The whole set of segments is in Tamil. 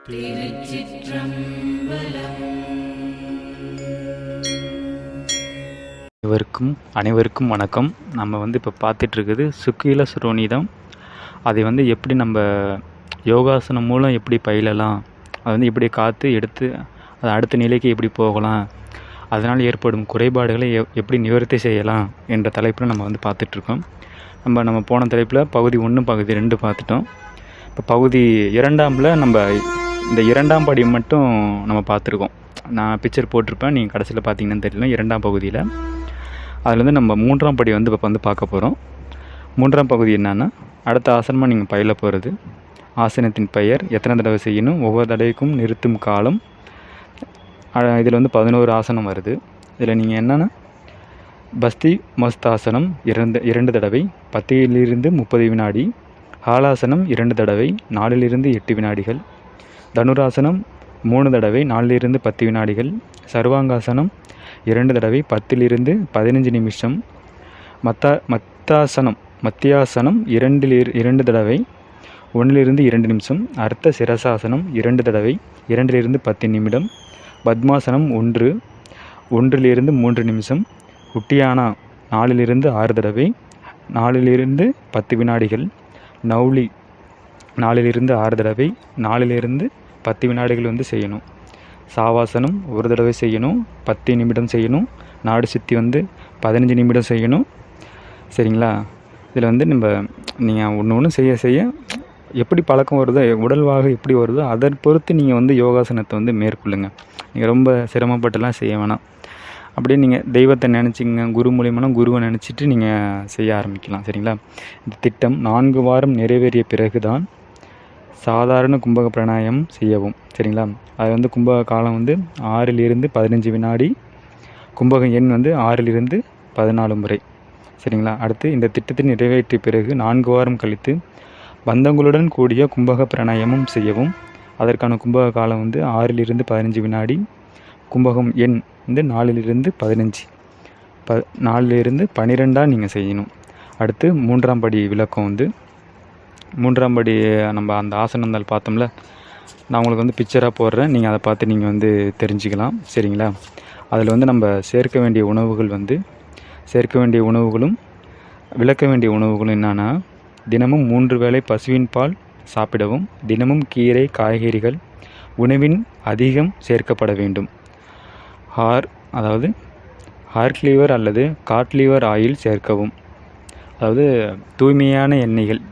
திருச்சிற்றம்பலம். அனைவருக்கும் வணக்கம். நம்ம இப்போ பார்த்துட்ருக்குது சுக்கீல சுரோனிதம். அதை எப்படி நம்ம யோகாசனம் மூலம் எப்படி பயிலலாம், அதை எப்படி காற்று எடுத்து அதை அடுத்த நிலைக்கு எப்படி போகலாம், அதனால் ஏற்படும் குறைபாடுகளை எப்படி நிவர்த்தி செய்யலாம் என்ற தலைப்பில் நம்ம பார்த்துட்ருக்கோம். நம்ம போன தலைப்பில் பகுதி 1 பகுதி 2 பார்த்துட்டோம். இப்போ பகுதி 2ஆமில் நம்ம இந்த 2ஆம் படி மட்டும் நம்ம பார்த்துருக்கோம். நான் பிக்சர் போட்டிருப்பேன், நீங்கள் கடைசியில் பார்த்தீங்கன்னு தெரியல. 2ஆம் பகுதியில் அதில் நம்ம 3ஆம் படி இப்போ பார்க்க போகிறோம். 3ஆம் பகுதி என்னென்னா, அடுத்த ஆசனமாக நீங்கள் பயில போகிறது. ஆசனத்தின் பெயர், எத்தனை தடவை செய்யணும், ஒவ்வொரு தடவைக்கும் நிறுத்தும் காலம். இதில் 11 ஆசனம் வருது. இதில் நீங்கள் என்னென்னா, பஸ்தி மஸ்தாசனம் 2 தடவை 10 to 30 வினாடி. ஹாலாசனம் 2 தடவை 4 to 8 வினாடிகள். தனுராசனம் 3 தடவை 4 to 10 வினாடிகள். சர்வாங்காசனம் 2 தடவை 10 to 15 நிமிஷம். மத்தியாசனம் 2 தடவை 1 to 2 நிமிஷம். அர்த்த சிரசாசனம் 2 தடவை 2 to 10 நிமிடம். பத்மாசனம் 1 to 3 நிமிஷம். உட்டியானா 4 to 6 தடவை 4 to 10 வினாடிகள். நௌலி 4 to 6 தடவை 4 to 10 வினாடிகள் செய்யணும். சாவாசனம் 1 தடவை செய்யணும், 10 நிமிடம் செய்யணும். நாடு சுற்றி 15 நிமிடம் செய்யணும். சரிங்களா? இதில் நீங்கள் ஒன்று செய்ய செய்ய எப்படி பழக்கம் வருதோ, உடல்வாக எப்படி வருதோ அதை பொறுத்து நீங்கள் யோகாசனத்தை மேற்கொள்ளுங்கள். நீங்கள் ரொம்ப சிரமப்பட்டுலாம் செய்ய வேணாம். அப்படியே நீங்கள் தெய்வத்தை நினச்சிங்க, குரு மூலியமான குருவை நினச்சிட்டு நீங்கள் செய்ய ஆரம்பிக்கலாம். சரிங்களா? இந்த திட்டம் 4 வாரம் நிறைவேறிய பிறகு தான் சாதாரண கும்பக பிராணாயாமம் செய்யவும். சரிங்களா? அது கும்பக காலம் 6 to 15 வினாடி. கும்பக எண் 6 to 14 முறை. சரிங்களா? அடுத்து இந்த திட்டத்தை நிறைவேற்றிய பிறகு 4 வாரம் கழித்து பந்தங்களுடன் கூடிய கும்பக பிராணாயாமம் செய்யவும். அதற்கான கும்பக காலம் 6 to 15 வினாடி. கும்பகம் எண் 4 to 15, 4 to 12 நீங்கள் செய்யணும். அடுத்து 3ஆம் படி விளக்கம் 3ஆம் படி நம்ம அந்த ஆசனங்கள் பார்த்தோம்ல, நான் உங்களுக்கு பிக்சராக போடுறேன், நீங்கள் அதை பார்த்து நீங்கள் தெரிஞ்சுக்கலாம். சரிங்களா? அதில் நம்ம சேர்க்க வேண்டிய உணவுகள் சேர்க்க வேண்டிய உணவுகளும் விளக்க வேண்டிய உணவுகளும் என்னென்னா, தினமும் 3 வேளை பசுவின் பால் சாப்பிடவும். தினமும் கீரை காய்கறிகள் உணவின் அதிகம் சேர்க்கப்பட வேண்டும். ஹார்க்லீவர் அல்லது காட்லீவர் ஆயில் சேர்க்கவும். அதாவது தூய்மையான எண்ணெய்கள்,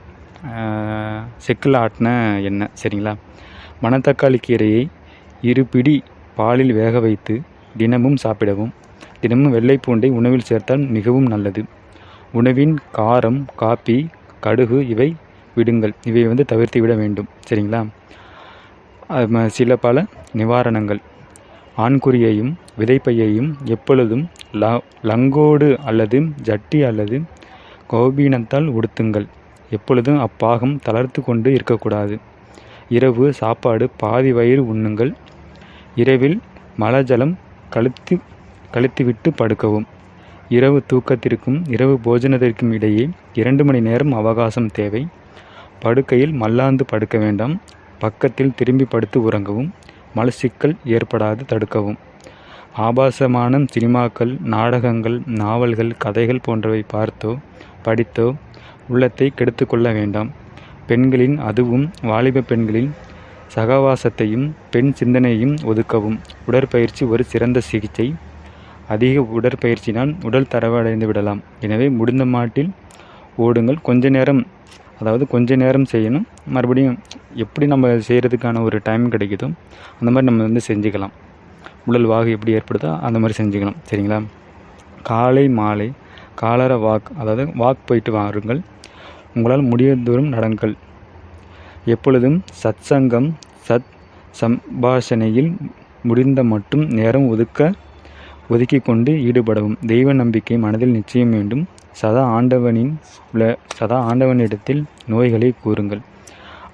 செக்கில் ஆட்டின எண்ணெய். சரிங்களா? மணத்தக்காளி கீரையை 2 பிடி பாலில் வேக வைத்து தினமும் சாப்பிடவும். தினமும் வெள்ளைப்பூண்டை உணவில் சேர்த்தால் மிகவும் நல்லது. உணவின் காரம், காப்பி, கடுகு இவை விடுங்கள். இவை தவிர்த்து விட வேண்டும். சரிங்களா? சில பல நிவாரணங்கள். ஆண்குறியையும் விதைப்பையையும் எப்பொழுதும் லங்கோடு அல்லது ஜட்டி அல்லது கௌபீனத்தால் உடுத்துங்கள். எப்பொழுதும் அப்பாகம் தளர்த்து கொண்டு இருக்கக்கூடாது. இரவு சாப்பாடு பாதி வயிறு உண்ணுங்கள். இரவில் மலஜலம் கழித்துவிட்டு படுக்கவும். இரவு தூக்கத்திற்கும் இரவு போஜனத்திற்கும் இடையே 2 மணி நேரம் அவகாசம் தேவை. படுக்கையில் மல்லாந்து படுக்க வேண்டாம். பக்கத்தில் திரும்பி படுத்து உறங்கவும். மலச்சிக்கல் ஏற்படாது தடுக்கவும். ஆபாசமான சினிமாக்கள், நாடகங்கள், நாவல்கள், கதைகள் போன்றவை பார்த்தோ படித்தோ உள்ளத்தை கெடுத்து கொள்ள வேண்டாம். பெண்களின், அதுவும் வாலிப பெண்களின் சகவாசத்தையும் பெண் சிந்தனையையும் ஒதுக்கவும். உடற்பயிற்சி ஒரு சிறந்த சிகிச்சை. அதிக உடற்பயிற்சினால் உடல் தரவடைந்து விடலாம். எனவே முடிந்த மாட்டில் ஓடுங்கள். கொஞ்ச நேரம் செய்யணும். மறுபடியும் எப்படி நம்ம செய்கிறதுக்கான ஒரு டைம் கிடைக்குதோ அந்த மாதிரி நம்ம செஞ்சுக்கலாம். உடல் வாகு எப்படி ஏற்படுதோ அந்த மாதிரி செஞ்சுக்கலாம். சரிங்களா? காலை மாலை காலர வாக் போயிட்டு வாருங்கள். உங்களால் முடிய தூரம் நடங்கள். எப்பொழுதும் சத்சங்கம், சம்பாஷணையில் முடிந்த மட்டும் நேரம் ஒதுக்கி கொண்டு ஈடுபடவும். தெய்வ நம்பிக்கை மனதில் நிச்சயம் வேண்டும். சதா ஆண்டவனிடத்தில் நோய்களை கூறுங்கள்.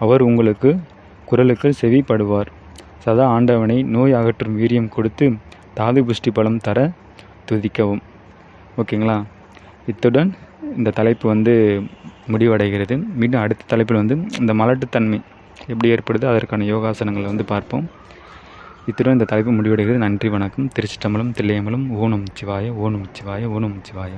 அவர் உங்களுக்கு குரலுக்கு செவிப்படுவார். சதா ஆண்டவனை நோய் அகற்றும் வீரியம் கொடுத்து தாது புஷ்டி பலம் தர துதிக்கவும். ஓகேங்களா? இத்துடன் இந்த தலைப்பு முடிவடைகிறது. மீண்டும் அடுத்த தலைப்பில் இந்த மலட்டுத்தன்மை எப்படி ஏற்படுது அதற்கான யோகாசனங்களை வந்து பார்ப்போம். இத்துடன் இந்த தலைப்பு முடிவடைகிறது. நன்றி, வணக்கம். திருச்சிற்றம்பலம், தில்லையம்பலம். ஓம் நமச்சிவாய, ஓம் நமச்சிவாய, ஓம் நமச்சிவாய.